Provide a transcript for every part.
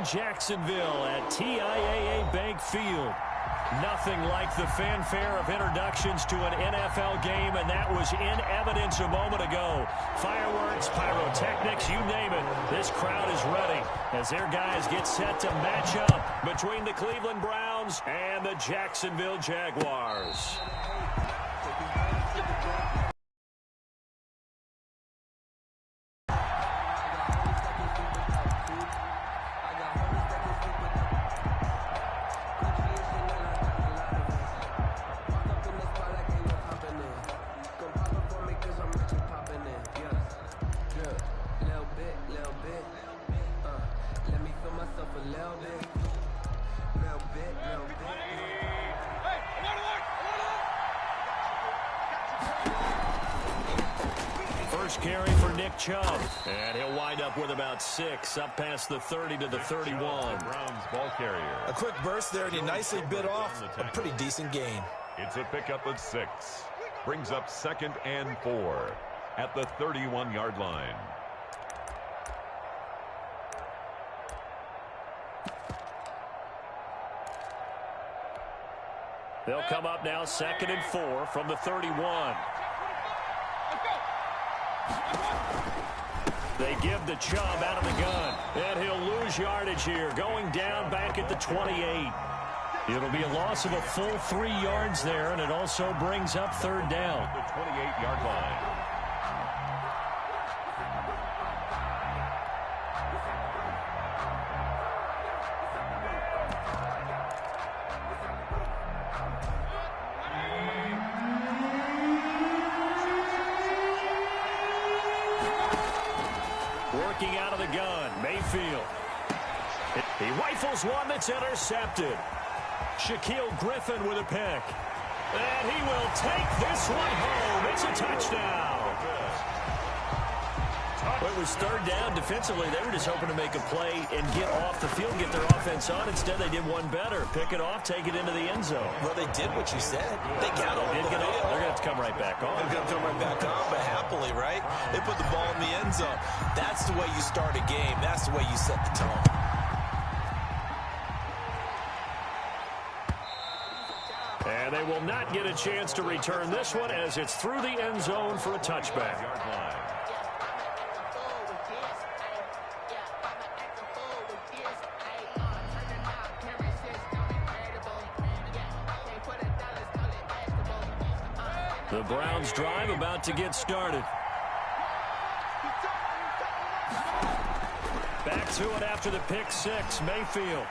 Jacksonville at TIAA Bank Field. Nothing like the fanfare of introductions to an NFL game, and that was in evidence a moment ago. Fireworks, pyrotechnics, you name it. This crowd is ready as their guys get set to match up between the Cleveland Browns and the Jacksonville Jaguars. First carry for Nick Chubb, and he'll wind up with about 6, up past the 30 to the 31. Browns ball carrier. A quick burst there, and he nicely bit off a pretty decent gain. It's a pickup of 6. Brings up 2nd and 4 at the 31-yard line. They'll come up now 2nd and 4 from the 31. They give the Chubb out of the gun, and he'll lose yardage here, going down back at the 28. It'll be a loss of a full 3 yards there, and it also brings up 3rd down. The 28-yard line. Working out of the gun, Mayfield. He rifles one that's intercepted. Shaquille Griffin with a pick. And he will take this one home. It's a touchdown. Well, it was 3rd down. Defensively, they were just hoping to make a play and get off the field, get their offense on. Instead, they did one better. Pick it off, take it into the end zone. Well, they did what you said. They got off the field. They're going to have to come right back on. They're going to come right back on, but happily, right? They put the ball in the end zone. That's the way you start a game. That's the way you set the tone. And they will not get a chance to return this one as it's through the end zone for a touchback. The Browns drive about to get started. Back to it after the pick 6, Mayfield.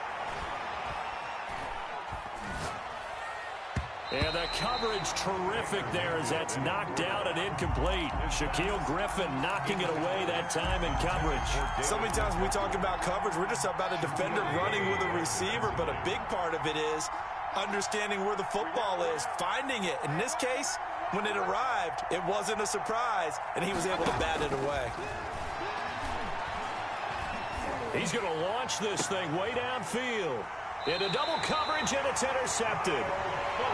And the coverage terrific there as that's knocked out and incomplete. Shaquille Griffin knocking it away that time in coverage. So many times when we talk about coverage, we're just about a defender running with a receiver, but a big part of it is understanding where the football is, finding it. In this case, when it arrived, it wasn't a surprise, and he was able to bat it away. He's going to launch this thing way downfield. Into double coverage, and it's intercepted.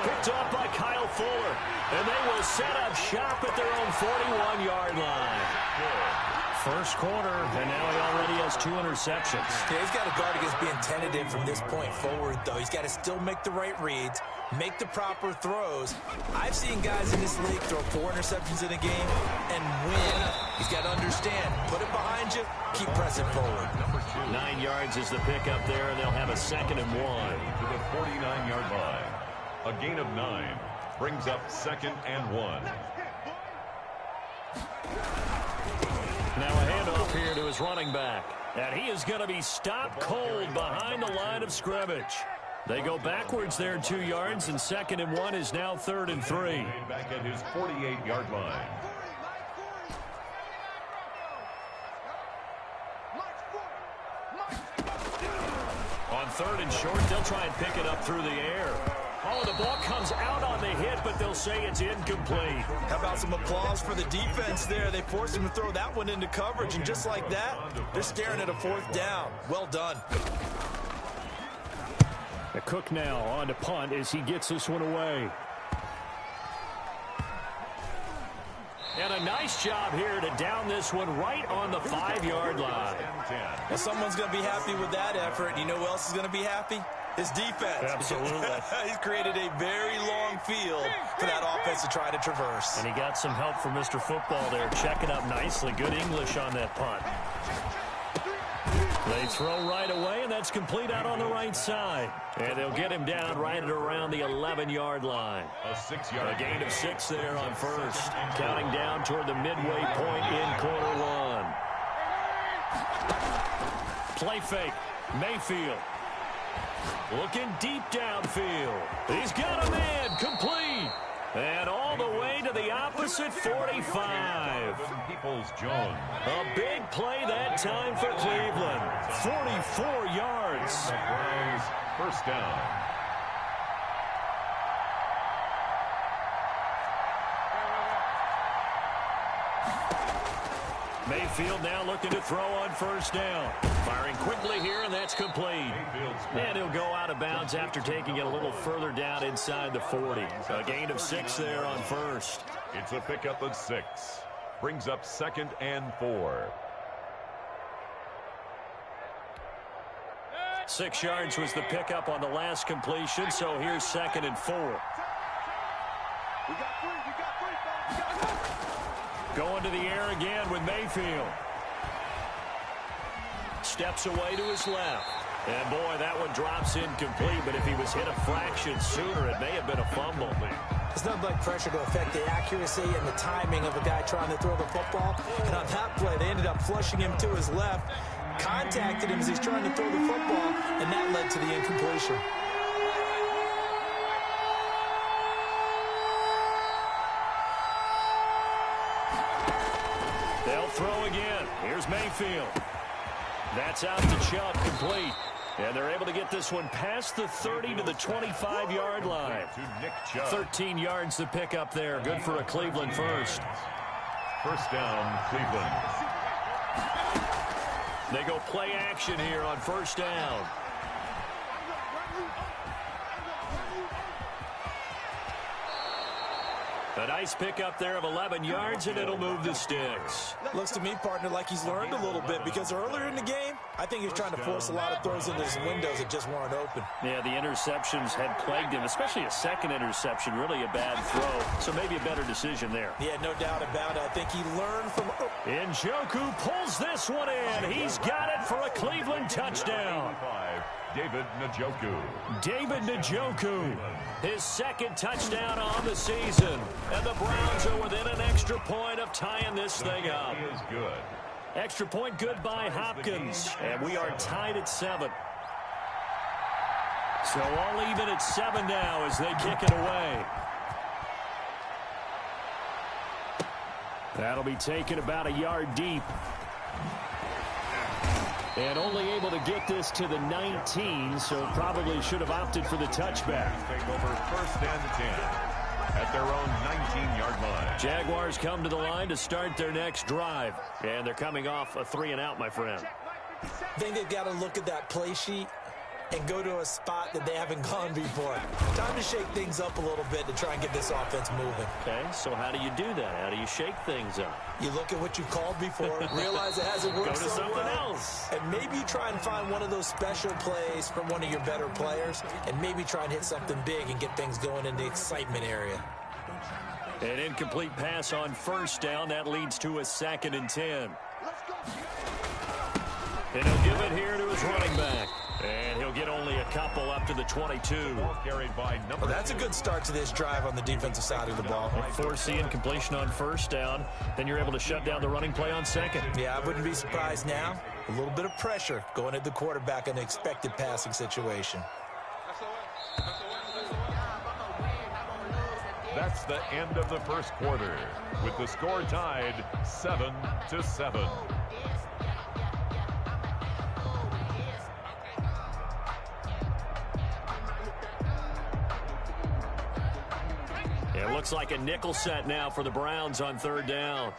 Picked off by Kyle Fuller. And they will set up shop at their own 41-yard line. First quarter, and now he already has 2 interceptions. Yeah, he's got to guard against being tentative from this point forward, though. He's got to still make the right reads, make the proper throws. I've seen guys in this league throw 4 interceptions in a game and win. He's got to understand, put it behind you, keep pressing forward. 9 yards is the pickup there, and they'll have a 2nd and 1. To the 49-yard line. A gain of 9 brings up 2nd and 1. Now a handoff here to his running back. And he is going to be stopped cold behind the line of scrimmage. They go backwards there 2 yards, and 2nd and 1 is now 3rd and 3. Back at his 48-yard line. On 3rd and short, they'll try and pick it up through the air. Oh, the ball comes out on the hit, but they'll say it's incomplete. How about some applause for the defense there? They forced him to throw that one into coverage, and just like that, they're staring at a 4th down. Well done. The Cook now on to punt as he gets this one away. And a nice job here to down this one right on the 5-yard line. Well, someone's going to be happy with that effort. You know who else is going to be happy? His defense. Absolutely. He's created a very long field for that offense to try to traverse. And he got some help from Mr. Football there, checking up nicely. Good English on that punt. They throw right away, and that's complete out on the right side. And they'll get him down right at around the 11-yard line. A gain of 6 there on first. Counting down toward the midway point in quarter one. Play fake. Mayfield. Looking deep downfield. He's got a man. Complete. And all the way to the opposite 45. Peoples-Jones. A big play that time for Cleveland. 44 yards. The Browns, first down. Mayfield now looking to throw on first down. Firing quickly here, and that's complete. And he'll go out of bounds after taking it a little further down inside the 40. A gain of 6 there on first. It's a pickup of 6. Brings up 2nd and 4. 6 yards was the pickup on the last completion, so here's 2nd and 4. Going to the air again with Mayfield. Steps away to his left. And, boy, that one drops incomplete, but if he was hit a fraction sooner, it may have been a fumble. There's nothing like pressure to affect the accuracy and the timing of a guy trying to throw the football. And on that play, they ended up flushing him to his left, contacted him as he's trying to throw the football, and that led to the incompletion. They'll throw again. Here's Mayfield. That's out to Chubb, complete. And they're able to get this one past the 30 to the 25-yard line. 13 yards to pick up there. Good for a Cleveland first. First down, Cleveland. They go play action here on first down. A nice pickup there of 11 yards, and it'll move the sticks. Looks to me, partner, like he's learned a little bit, because earlier in the game, I think he was trying to force a lot of throws into his windows that just weren't open. Yeah, the interceptions had plagued him, especially a second interception, really a bad throw. So maybe a better decision there. Yeah, no doubt about it. I think he learned from... Njoku pulls this one in. He's got it for a Cleveland touchdown. David Njoku. David Njoku, his second touchdown on the season. And the Browns are within an extra point of tying this thing up. He is good. Extra point good by Hopkins. And we are tied at 7. So all even at 7 now as they kick it away. That'll be taken about a yard deep. And only able to get this to the 19, so probably should have opted for the touchback. Take over first and 10 at their own 19-yard line. Jaguars come to the line to start their next drive. And they're coming off a 3-and-out, my friend. I think they've got to look at that play sheet and go to a spot that they haven't gone before. Time to shake things up a little bit to try and get this offense moving. Okay, so how do you do that? How do you shake things up? You look at what you've called before, realize it hasn't worked Go to so something well, else. and maybe you try and find one of those special plays from one of your better players, and maybe try and hit something big and get things going in the excitement area. An incomplete pass on first down. That leads to a 2nd and 10. And he'll give it here to his running back. And he'll get only a couple up to the 22. Carried by number Well, that's a good start to this drive on the defensive side of the ball. Force the incompletion on first down. Then you're able to shut down the running play on second. Yeah, I wouldn't be surprised now. A little bit of pressure going at the quarterback in an expected passing situation. That's the end of the first quarter, with the score tied 7-7. It looks like a nickel set now for the Browns on third down.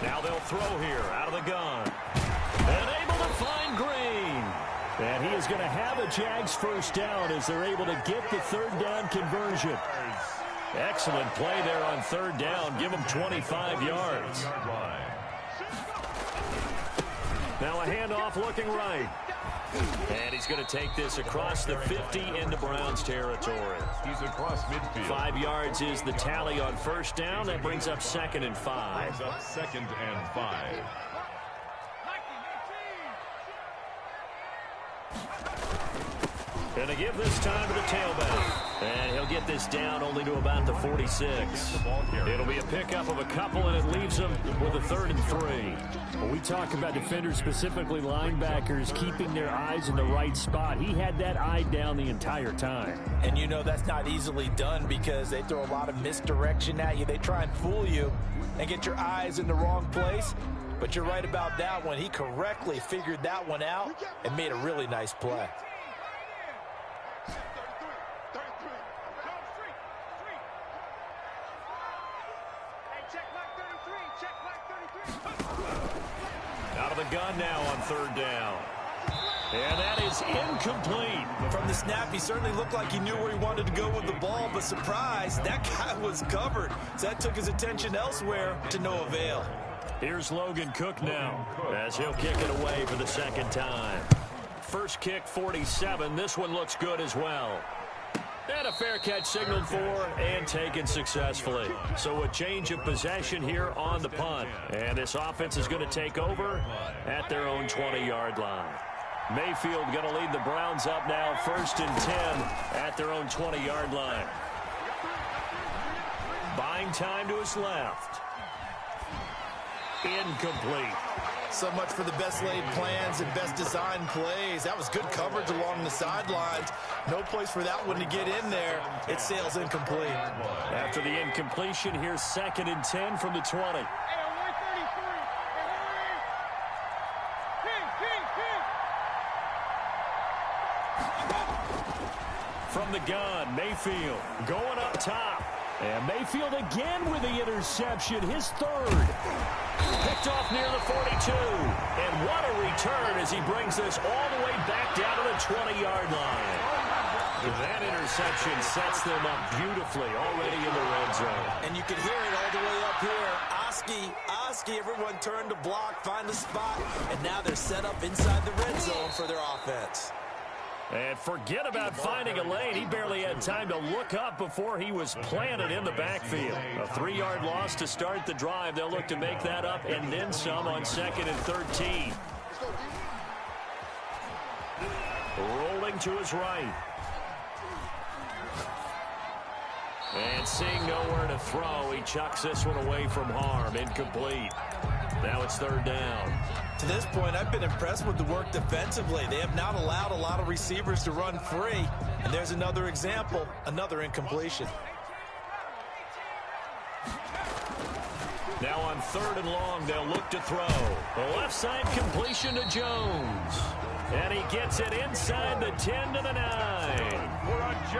Now they'll throw here out of the gun. And able to find Green. And he is going to have a Jags first down as they're able to get the third down conversion. Excellent play there on third down. Give him 25 yards. Now a handoff looking right. And he's going to take this across the 50 into Browns territory. He's across midfield. 5 yards is the tally on first down. That brings up 2nd and 5. Brings up 2nd and 5. Going to give this time to the tailback. And he'll get this down only to about the 46. It'll be a pickup of a couple, and it leaves him with a 3rd and 3. When we talk about defenders, specifically linebackers, keeping their eyes in the right spot, he had that eye down the entire time. And you know that's not easily done because they throw a lot of misdirection at you. They try and fool you and get your eyes in the wrong place. But you're right about that one. He correctly figured that one out and made a really nice play. Out of the gun now on third down. And that is incomplete. From the snap, he certainly looked like he knew where he wanted to go with the ball, but surprise, that guy was covered. So that took his attention elsewhere to no avail. Here's Logan Cook now as he'll kick it away for the 2nd time. First kick, 47. This one looks good as well. And a fair catch signaled for and taken successfully. So a change of possession here on the punt. And this offense is going to take over at their own 20-yard line. Mayfield going to lead the Browns up now 1st and 10 at their own 20-yard line. Buying time to his left. Incomplete. So much for the best laid plans and best designed plays. That was good coverage along the sidelines. No place for that one to get in there. It sails incomplete. After the incompletion, here's 2nd and 10 from the 20. From the gun, Mayfield going up top. And Mayfield again with the interception, his 3rd. Picked off near the 42. And what a return as he brings this all the way back down to the 20-yard line. That interception sets them up beautifully already in the red zone. And you can hear it all the way up here. Oski, everyone turned to block, find the spot, and now they're set up inside the red zone for their offense. And forget about finding a lane. He barely had time to look up before he was planted in the backfield. A 3-yard loss to start the drive. They'll look to make that up and then some on 2nd and 13. Rolling to his right. And seeing nowhere to throw, he chucks this one away from harm. Incomplete. Now it's 3rd down. To this point, I've been impressed with the work defensively. They have not allowed a lot of receivers to run free. And there's another example, another incompletion. Now on 3rd and long, they'll look to throw. The left side completion to Jones. And he gets it inside the 10 to the 9.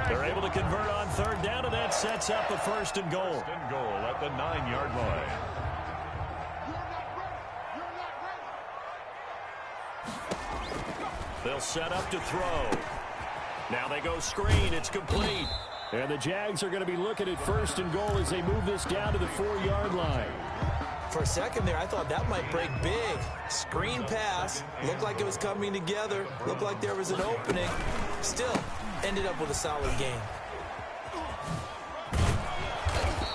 They're able to convert on 3rd down, and that sets up a 1st and goal. 1st and goal at the 9-yard line. They'll set up to throw. Now they go screen. It's complete. And the Jags are going to be looking at 1st and goal as they move this down to the 4-yard line. For a second there, I thought that might break big. Screen pass. Looked like it was coming together. Looked like there was an opening. Still, ended up with a solid game.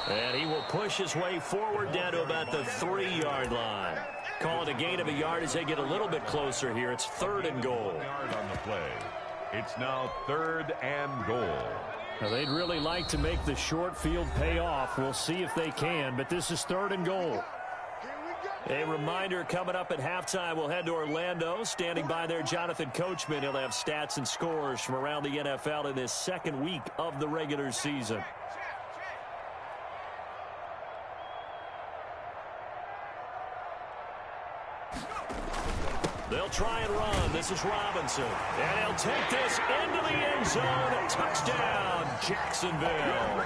And he will push his way forward down to about the 3-yard line. Call it a gain of a yard as they get a little bit closer here. It's 3rd and goal. On the play. It's now 3rd and goal. Now, they'd really like to make the short field pay off. We'll see if they can, but this is 3rd and goal. A reminder coming up at halftime, we'll head to Orlando. Standing by there, Jonathan Coachman. He'll have stats and scores from around the NFL in this 2nd week of the regular season. They'll try and run. This is Robinson. And he'll take this into the end zone. Touchdown, Jacksonville.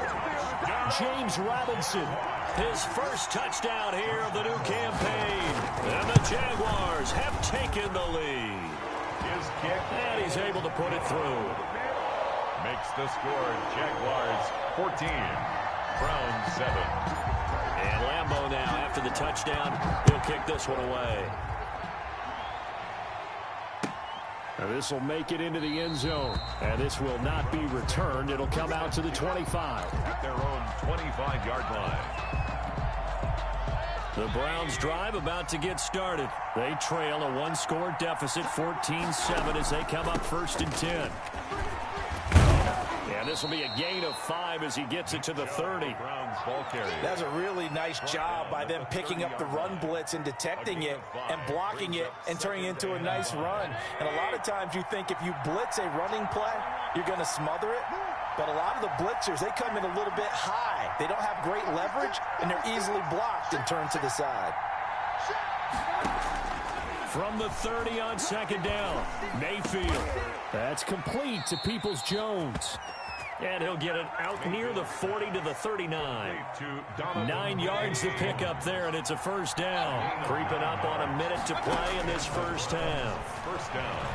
James Robinson. His first touchdown here of the new campaign. And the Jaguars have taken the lead. His kick. And he's able to put it through. Makes the score Jaguars 14. Browns 7. And Lambeau now, after the touchdown, he'll kick this one away. This will make it into the end zone. And this will not be returned. It'll come out to the 25. At their own 25-yard line. The Browns drive about to get started. They trail a one-score deficit, 14-7, as they come up 1st and 10. And this will be a gain of 5 as he gets it to the 30. Browns ball carrier. That's a really nice job by them picking up the run blitz and detecting it and blocking it and turning it into a nice run. And a lot of times you think if you blitz a running play, you're going to smother it. But a lot of the blitzers, they come in a little bit high. They don't have great leverage, and they're easily blocked and turned to the side. From the 30 on 2nd down, Mayfield. That's complete to Peoples-Jones. And he'll get it out near the 40 to the 39. 9 yards to pick up there, and it's a 1st down. Creeping up on a minute to play in this 1st half. 1st down.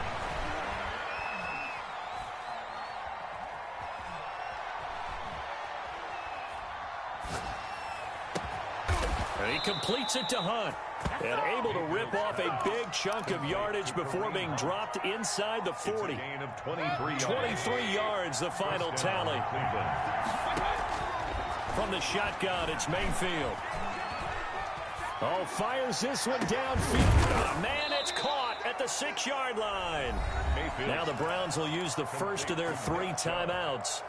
And he completes it to Hunt. And able to rip off a big chunk of yardage before being dropped inside the 40. It's a gain of 23 yards. 23 yards, the final tally. From the shotgun, it's Mayfield. Oh, fires this one downfield. Oh, man, it's caught at the 6-yard line. Mayfield. Now the Browns will use the first of their 3 timeouts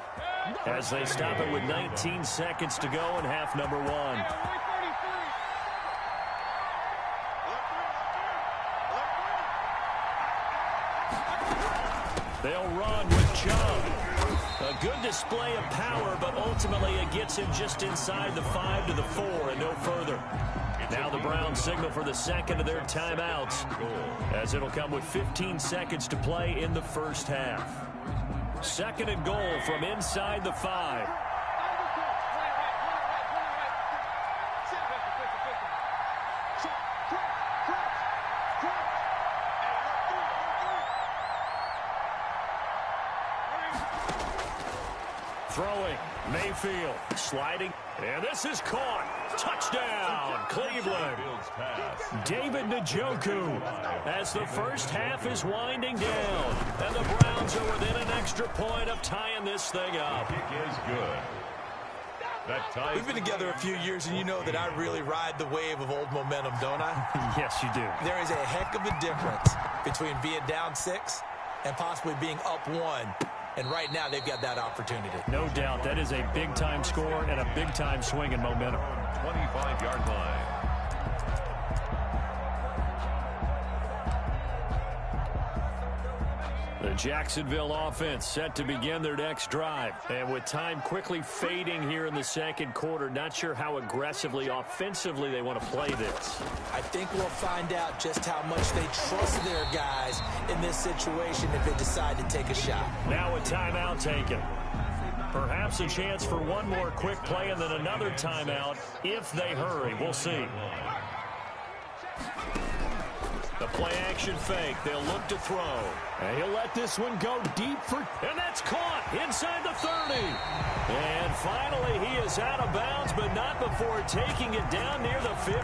as they stop it with 19 seconds to go in half number 1. They'll run with Chubb. A good display of power, but ultimately it gets him just inside the 5 to the 4 and no further. Now the Browns signal for the second of their timeouts, as it'll come with 15 seconds to play in the 1st half. 2nd and goal from inside the 5. Throwing, Mayfield, sliding, and this is caught. Touchdown, Cleveland. David Njoku, as the 1st half is winding down, and the Browns are within an extra point of tying this thing up. Kick is good. We've been together a few years, and you know that I really ride the wave of old momentum, don't I? Yes, you do. There is a heck of a difference between being down 6 and possibly being up 1. And right now, they've got that opportunity. No doubt. That is a big-time score and a big-time swing in momentum. 25-yard line. The Jacksonville offense set to begin their next drive. And with time quickly fading here in the 2nd quarter, not sure how aggressively, offensively they want to play this. I think we'll find out just how much they trust their guys in this situation if they decide to take a shot. Now a timeout taken. Perhaps a chance for one more quick play and then another timeout if they hurry. We'll see. The play-action fake. They'll look to throw. And he'll let this one go deep for... And that's caught inside the 30. And finally, he is out of bounds, but not before taking it down near the 15.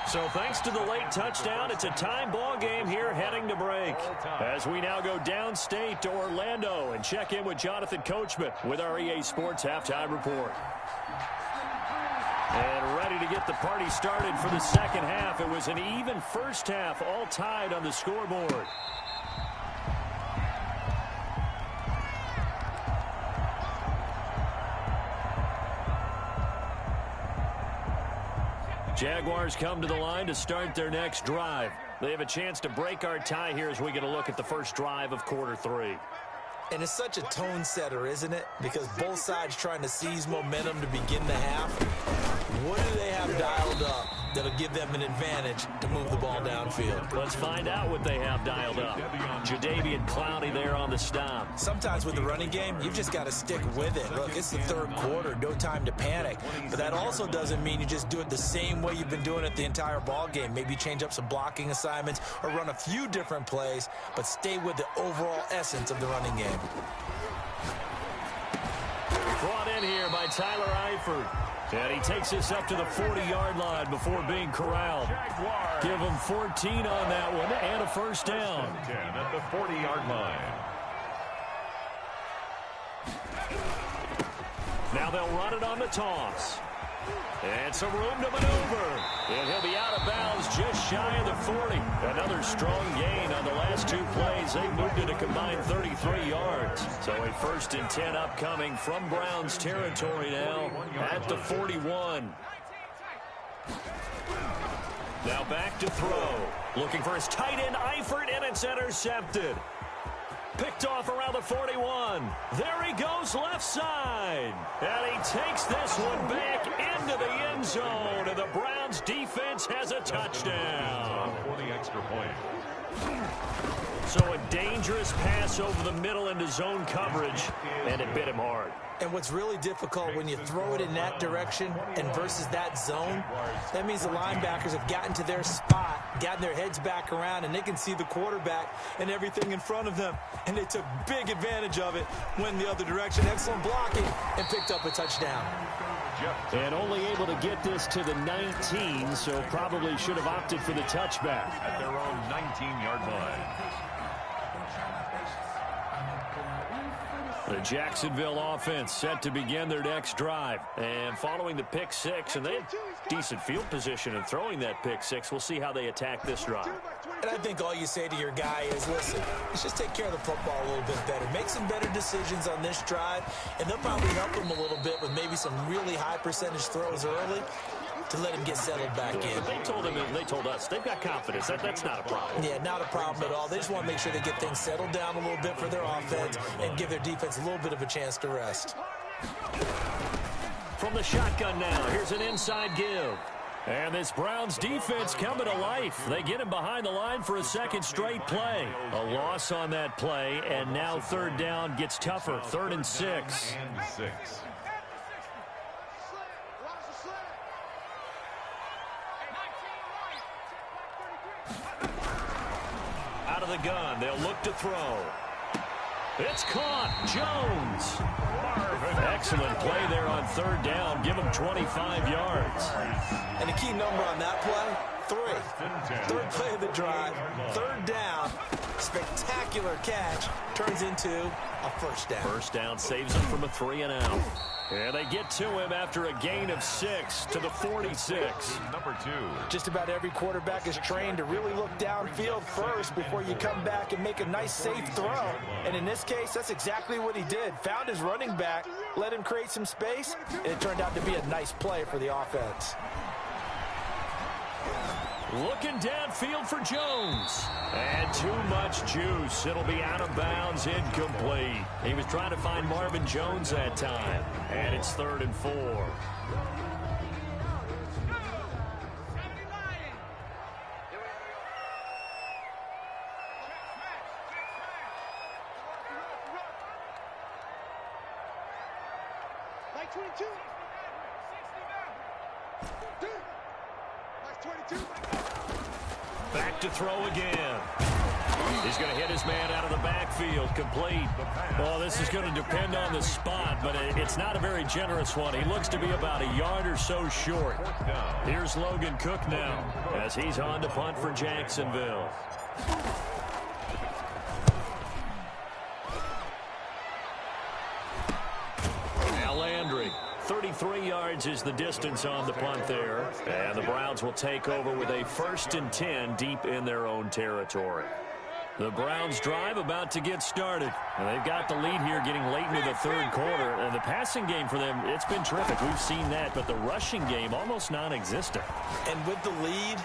So thanks to the late touchdown, it's a time ball game here heading to break. As we now go downstate to Orlando and check in with Jonathan Coachman with our EA Sports Halftime Report. And ready to get the party started for the 2nd half. It was an even 1st half, all tied on the scoreboard. Jaguars come to the line to start their next drive. They have a chance to break our tie here as we get a look at the first drive of quarter 3. And it's such a tone setter, isn't it? Because both sides trying to seize momentum to begin the half. What do they have dialed up that'll give them an advantage to move the ball downfield? Let's find out what they have dialed up. Jadeveon Clowney there on the stop. Sometimes with the running game, you've just got to stick with it. Look, it's the 3rd quarter, no time to panic. But that also doesn't mean you just do it the same way you've been doing it the entire ball game. Maybe change up some blocking assignments or run a few different plays, but stay with the overall essence of the running game. Brought in here by Tyler Eifert. And he takes us up to the 40-yard line before being corralled. Give him 14 on that one and a first down. 10 at the 40-yard line. Now they'll run it on the toss. And some room to maneuver. And he'll be out of bounds just shy of the 40. Another strong gain on the last two plays. They moved it a combined 33 yards. So a 1st and 10 upcoming from Browns territory now at the 41. Now back to throw. Looking for his tight end, Eifert, and it's intercepted. Picked off around the 41. There he goes left side. And he takes this one back into the end zone. And the Browns defense has a touchdown. For the extra point. So a dangerous pass over the middle into zone coverage. And it bit him hard. And what's really difficult when you throw it in that direction and versus that zone, that means the linebackers have gotten to their spot, gotten their heads back around, and they can see the quarterback and everything in front of them. And they took big advantage of it, went the other direction. Excellent blocking, and picked up a touchdown. And only able to get this to the 19, so probably should have opted for the touchback. At their own 19-yard line. The Jacksonville offense set to begin their next drive. And following the pick six, and they had decent field position in throwing that pick six. We'll see how they attack this drive. And I think all you say to your guy is, listen, let's just take care of the football a little bit better. Make some better decisions on this drive, and they'll probably help him a little bit with maybe some really high percentage throws early to let him get settled back in. They told us they've got confidence. That's not a problem. Yeah, not a problem at all. They just want to make sure they get things settled down a little bit for their offense and give their defense a little bit of a chance to rest. From the shotgun now, here's an inside give. And this Browns defense coming to life. They get him behind the line for a second straight play. A loss on that play, and now 3rd down gets tougher. 3rd and 6. Out of the gun, they'll look to throw. It's caught. Jones. Excellent play there on 3rd down. Give him 25 yards. And the key number on that play, 3. 3rd play of the drive, 3rd down, spectacular catch, turns into a 1st down. 1st down saves him from a 3 and out. And they get to him after a gain of 6 to the 46. Number 2. Just about every quarterback is trained to really look downfield first before you come back and make a nice, safe throw. And in this case, that's exactly what he did. Found his running back, let him create some space, and it turned out to be a nice play for the offense. Looking downfield for Jones. And too much juice. It'll be out of bounds, incomplete. He was trying to find Marvin Jones that time. And it's 3rd and 4. Like 22. 22. Back to throw again. He's going to hit his man out of the backfield, complete. Well, this is going to depend on the spot, but it's not a very generous one. He looks to be about a yard or so short. Here's Logan Cook now as he's on to punt for Jacksonville. Now Landry. 33 yards is the distance on the punt there. And the Browns will take over with a 1st and 10 deep in their own territory. The Browns drive about to get started. And they've got the lead here getting late into the 3rd quarter. And the passing game for them, it's been terrific. We've seen that. But the rushing game, almost non-existent. And with the lead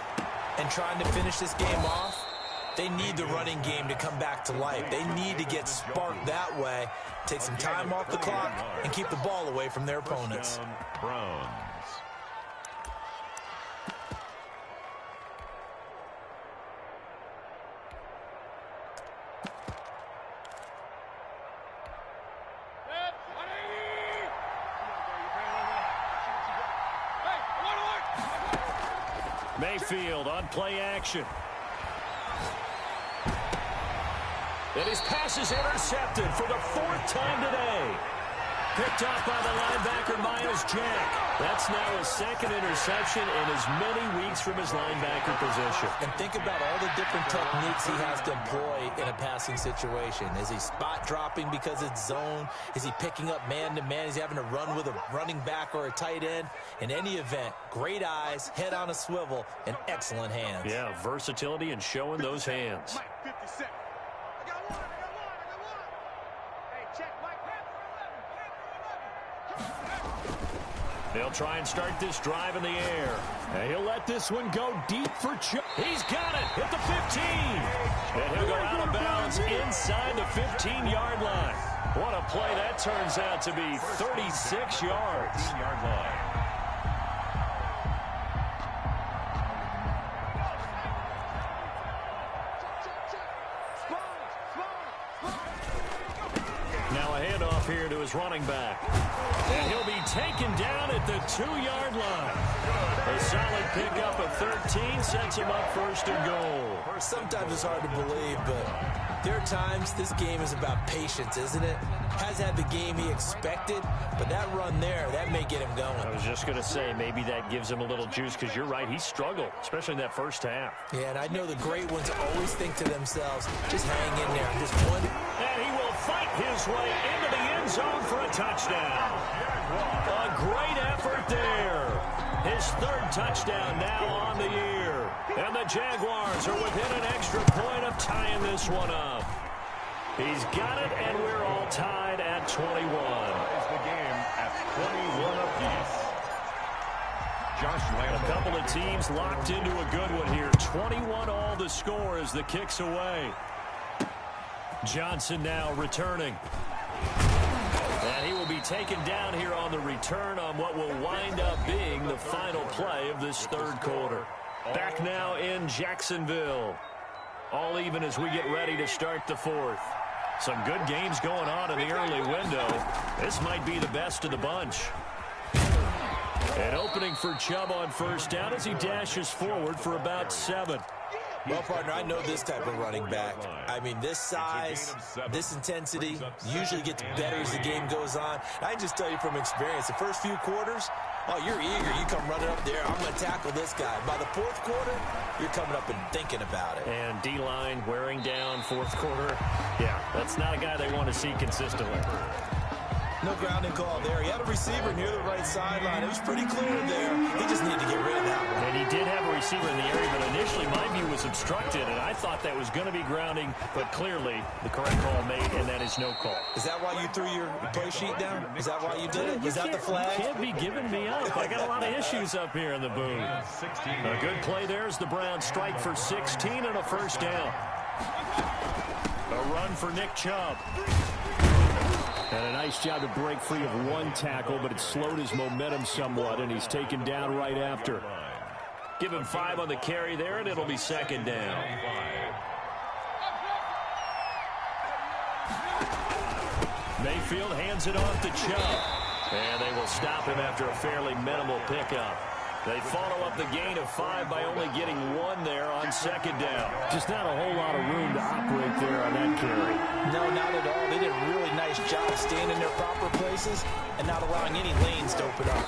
and trying to finish this game off, they need the running game to come back to life. They need to get sparked that way, take some time off the clock, and keep the ball away from their opponents. Browns. Mayfield on play action. And his pass is intercepted for the 4th time today. Picked off by the linebacker, Miles Jack. That's now his second interception in as many weeks from his linebacker position. And think about all the different techniques he has to employ in a passing situation. Is he spot dropping because it's zone? Is he picking up man-to-man? Is he having to run with a running back or a tight end? In any event, great eyes, head on a swivel, and excellent hands. Yeah, versatility and showing those hands. They'll try and start this drive in the air. And he'll let this one go deep for Chubb. He's got it at the 15. And he'll go out of bounds inside the 15-yard line. What a play that turns out to be, 36 yards. 15-yard line. Now a handoff here to his running back. And he'll be taken down at the 2-yard line. A solid pickup of 13 sets him up first and goal. Sometimes it's hard to believe, but there are times this game is about patience, isn't it? Has had the game he expected, but that run there, that may get him going. I was just going to say, maybe that gives him a little juice, because you're right, he struggled, especially in that first half. Yeah, and I know the great ones always think to themselves, just hang in there. Just one. And he will fight his way into the end zone for a touchdown. A great effort there. His third touchdown now on the year. And the Jaguars are within an extra point of tying this one up. He's got it, and we're all tied at 21. Ties the game at 21 apiece. Josh Lambo. A couple of teams locked into a good one here. 21 all the score as the kick's away. Johnson now returning. And he will be taken down here on the return on what will wind up being the final play of this third quarter. Back now in Jacksonville. All even as we get ready to start the fourth. Some good games going on in the early window. This might be the best of the bunch. An opening for Chubb on first down as he dashes forward for about 7. Well, partner, I know this type of running back. I mean, this size, this intensity usually gets better as the game goes on. I can just tell you from experience, the first few quarters, oh, you're eager. You come running up there. I'm going to tackle this guy. By the fourth quarter, you're coming up and thinking about it. And D-line wearing down fourth quarter. Yeah, that's not a guy they want to see consistently. No grounding call there. He had a receiver near the right sideline. It was pretty clear there. He just needed to get rid of that one. And he did have a receiver in the area, but initially my view was obstructed, and I thought that was going to be grounding, but clearly the correct call made, and that is no call. Is that why you threw your play sheet down? Is that why you did it? Is that the flag? You can't be giving me up. I got a lot of issues up here in the booth. A good play there as the Browns strike for 16 and a first down. A run for Nick Chubb. And a nice job to break free of one tackle, but it slowed his momentum somewhat, and he's taken down right after. Give him 5 on the carry there, and it'll be second down. Mayfield hands it off to Chubb. And they will stop him after a fairly minimal pickup. They follow up the gain of 5 by only getting 1 there on second down. Just not a whole lot of room to operate there on that carry. No, not at all. They did a really nice job staying in their proper places and not allowing any lanes to open up.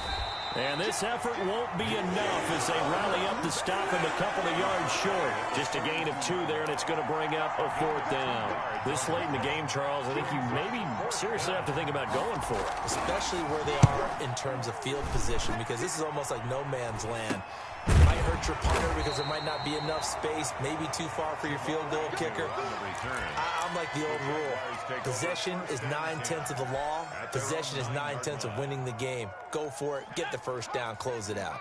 And this effort won't be enough as they rally up to stop him a couple of yards short. Just a gain of 2 there, and it's going to bring up a 4th down. This late in the game, Charles, I think you maybe seriously have to think about going for it. Especially where they are in terms of field position, because this is almost like no man's land. It might hurt your punter because there might not be enough space, maybe too far for your field goal kicker. I'm like the old rule. Possession is 9/10 of the law. Possession is 9/10 of winning the game. Go for it. Get the first down. Close it out.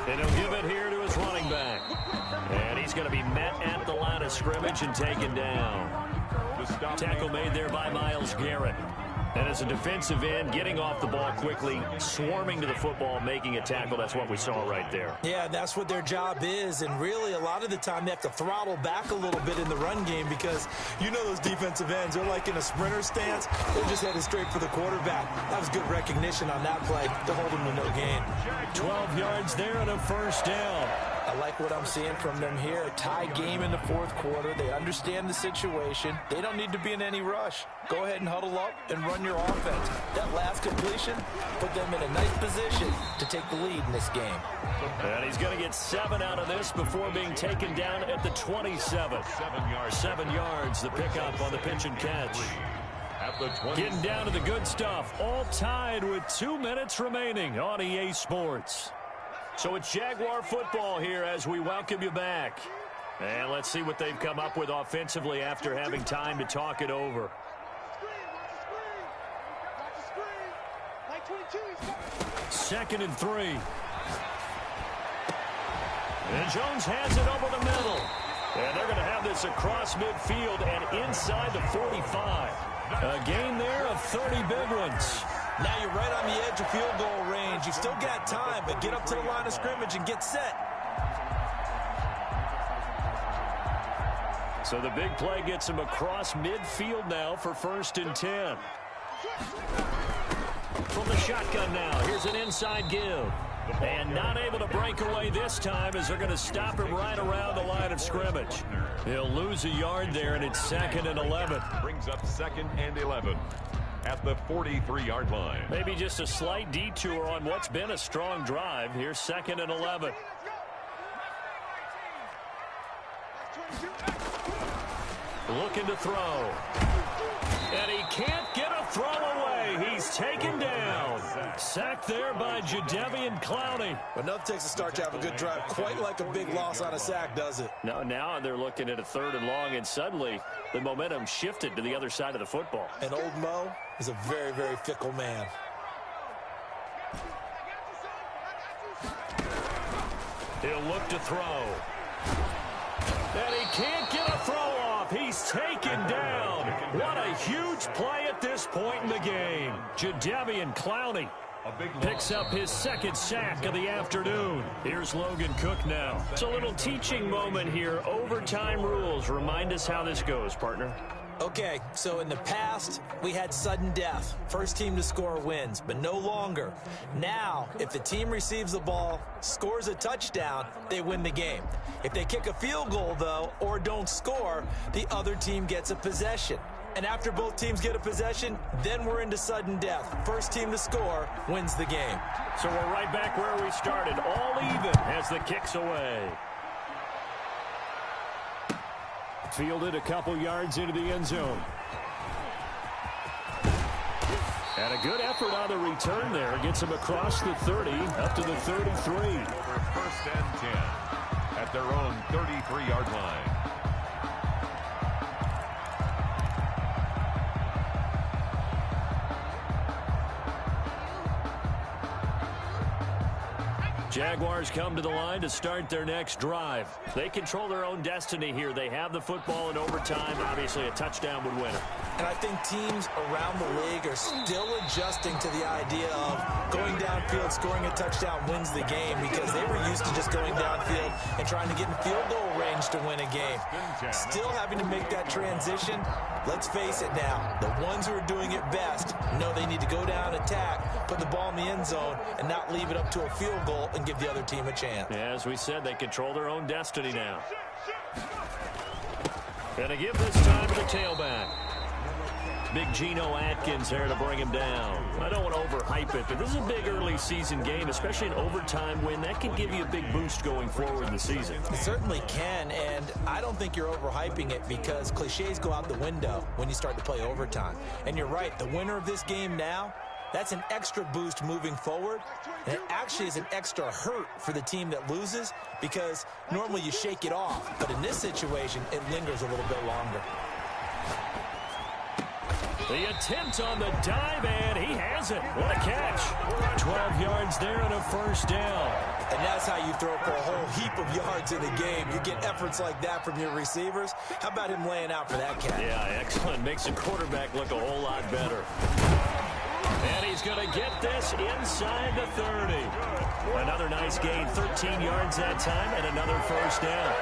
And he'll give it here to his running back. And he's going to be met at the line of scrimmage and taken down. Tackle made there by Myles Garrett. And as a defensive end, getting off the ball quickly, swarming to the football, making a tackle, that's what we saw right there. Yeah, that's what their job is. And really, a lot of the time, they have to throttle back a little bit in the run game because you know those defensive ends, they're like in a sprinter stance. They're just headed straight for the quarterback. That was good recognition on that play to hold them to no gain. 12 yards there and a first down. I like what I'm seeing from them here. Tie game in the fourth quarter. They understand the situation. They don't need to be in any rush. Go ahead and huddle up and run your offense. That last completion put them in a nice position to take the lead in this game. And he's going to get 7 out of this before being taken down at the 27. 7 yards, the pickup on the pitch and catch. Getting down to the good stuff. All tied with 2 minutes remaining on EA Sports. So it's Jaguar football here as we welcome you back. And let's see what they've come up with offensively after having time to talk it over. 2nd and 3. And Jones has it over the middle. And they're going to have this across midfield and inside the 45. A gain there of 30 big ones. Now you're right on the edge of field goal range. You've still got time, but get up to the line of scrimmage and get set. So the big play gets him across midfield now for 1st and 10. From the shotgun now, here's an inside give. And not able to break away this time as they're going to stop him right around the line of scrimmage. He'll lose a yard there, and it's 2nd and 11. Brings up 2nd and 11 at the 43-yard line. Maybe just a slight detour on what's been a strong drive. Here's 2nd and 11. Looking to throw. And he can't get a throw away. He's taken down. Sacked there by Jadeveon Clowney. But nothing takes a start to have a good drive. Quite like a big loss on a sack, does it? No, now they're looking at a 3rd and long, and suddenly the momentum shifted to the other side of the football. And old Mo is a very, very fickle man. He'll look to throw. And he can't get a throw off. He's taken down. What a huge play at this point in the game. Jadeveon Clowney picks up his 2nd sack of the afternoon. Here's Logan Cook now. It's a little teaching moment here. Overtime rules. Remind us how this goes, partner. Okay, so in the past, we had sudden death. First team to score wins, but no longer. Now, if the team receives the ball, scores a touchdown, they win the game. If they kick a field goal, though, or don't score, the other team gets a possession. And after both teams get a possession, then we're into sudden death. First team to score wins the game. So we're right back where we started, all even as the kick's away. Fielded a couple yards into the end zone. And a good effort on the return there. Gets him across the 30, up to the 33. Over 1st and 10 at their own 33-yard line. Jaguars come to the line to start their next drive. They control their own destiny here. They have the football in overtime. Obviously, a touchdown would win it. And I think teams around the league are still adjusting to the idea of going downfield, scoring a touchdown wins the game, because they were used to just going downfield and trying to get in field goal range to win a game. Still having to make that transition. Let's face it now, the ones who are doing it best know they need to go down, attack, put the ball in the end zone, and not leave it up to a field goal and give the other team a chance. Yeah, as we said, they control their own destiny now. And to give this time to the tailback. Big Geno Atkins there to bring him down. I don't want to overhype it, but this is a big early season game, especially an overtime win. That can give you a big boost going forward in the season. It certainly can, and I don't think you're overhyping it, because cliches go out the window when you start to play overtime. And you're right, the winner of this game now, that's an extra boost moving forward, and it actually is an extra hurt for the team that loses, because normally you shake it off, but in this situation, it lingers a little bit longer. The attempt on the dive, and he has it. What a catch. 12 yards there and a 1st down. And that's how you throw for a whole heap of yards in the game. You get efforts like that from your receivers. How about him laying out for that catch? Yeah, excellent. Makes the quarterback look a whole lot better. And he's going to get this inside the 30. Another nice gain, 13 yards that time, and another 1st down.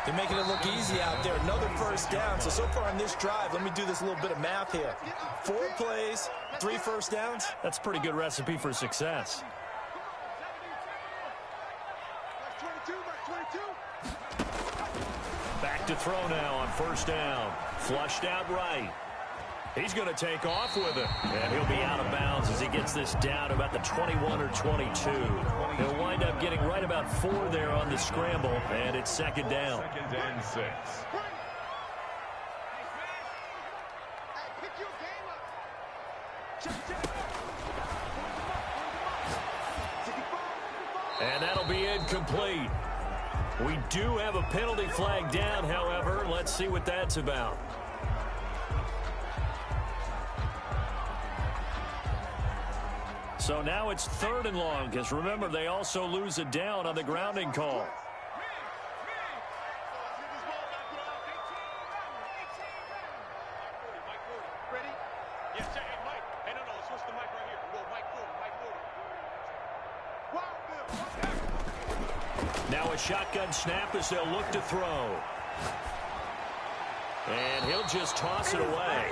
They're making it look easy out there. Another 1st down. So far on this drive, let me do this little bit of math here. 4 plays, 3 1st downs. That's a pretty good recipe for success. Back to throw now on first down. Flushed out right. He's going to take off with it. And he'll be out of bounds as he gets this down about the 21 or 22. He'll wind up getting right about 4 there on the scramble, and it's second down. Second and 6. And that'll be incomplete. We do have a penalty flag down, however. Let's see what that's about. So now it's 3rd and long, because remember, they also lose a down on the grounding call. Now a shotgun snap as they'll look to throw. And he'll just toss it away.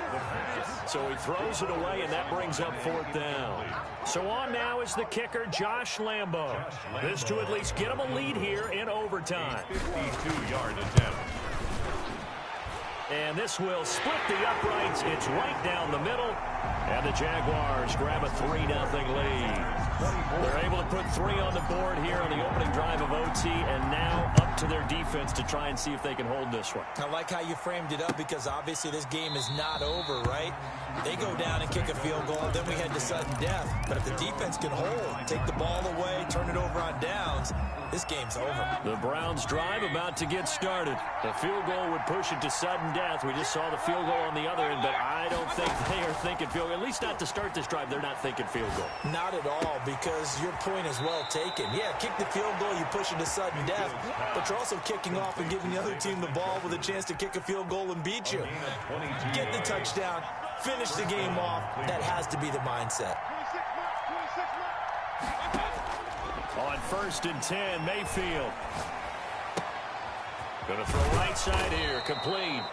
So he throws it away, and that brings up 4th down. So on now is the kicker, Josh Lambo. This to at least get him a lead here in overtime. 52-yard attempt. And this will split the uprights. It's right down the middle. And the Jaguars grab a 3-0 lead. They're able to put 3 on the board here on the opening drive of OT, and now up to their defense to try and see if they can hold this one. I like how you framed it up, because obviously this game is not over, right? They go down and kick a field goal, then we head to sudden death. But if the defense can hold, take the ball away, turn it over on downs, this game's over. The Browns drive about to get started. The field goal would push it to sudden death. We just saw the field goal on the other end, but I don't think they are thinking field goal. At least not to start this drive. They're not thinking field goal. Not at all, because your point is well taken. Yeah, kick the field goal, you push it to sudden death, but you're also kicking off and giving the other team the ball with a chance to kick a field goal and beat you. Get the touchdown, finish the game off. That has to be the mindset. On 1st and 10, Mayfield. Going to throw right side here, complete.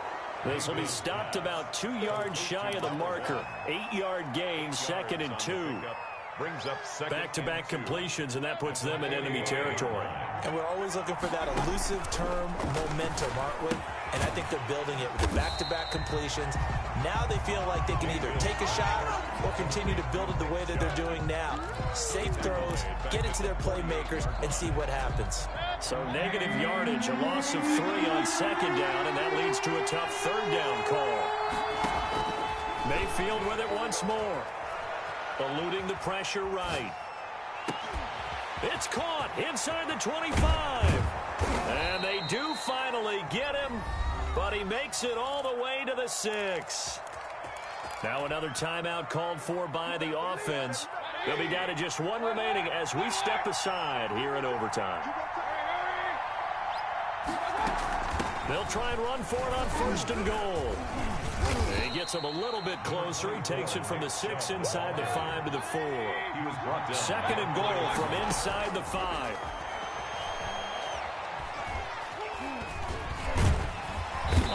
This will be stopped about 2 yards shy of the marker. 8-yard gain, 2nd and 2. Brings up back-to-back completions, and that puts them in enemy territory. And we're always looking for that elusive term momentum, aren't we? And I think they're building it with the back-to-back completions. Now they feel like they can either take a shot or continue to build it the way that they're doing now. Safe throws, get it to their playmakers, and see what happens. So negative yardage, a loss of 3 on 2nd down, and that leads to a tough 3rd down call. Mayfield with it once more. Eluding the pressure right. It's caught inside the 25. And they do finally get him, but he makes it all the way to the 6. Now another timeout called for by the offense. They'll be down to just 1 remaining as we step aside here in overtime. They'll try and run for it on 1st and goal. He gets him a little bit closer. He takes it from the 6 inside the 5 to the 4. 2nd and goal from inside the 5.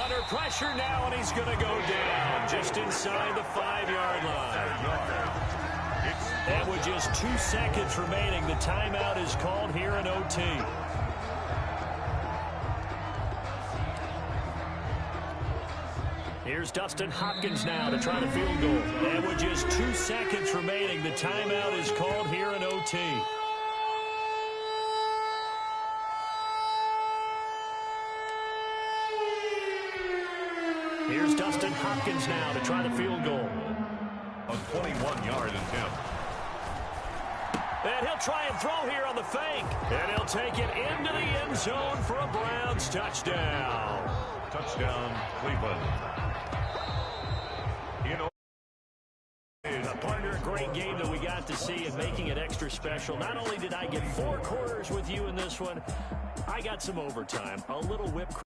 Under pressure now, and he's going to go down just inside the 5-yard line. And with just 2 seconds remaining, the timeout is called here in OT. Here's Dustin Hopkins now to try the field goal. And with just 2 seconds remaining, the timeout is called here in OT. Here's Dustin Hopkins now to try the field goal. A 21-yard attempt. And he'll try and throw here on the fake. And he'll take it into the end zone for a Browns touchdown. Touchdown, Cleveland. A partner, a great game that we got to see and making it extra special. Not only did I get 4 quarters with you in this one, I got some overtime, a little whipped cream.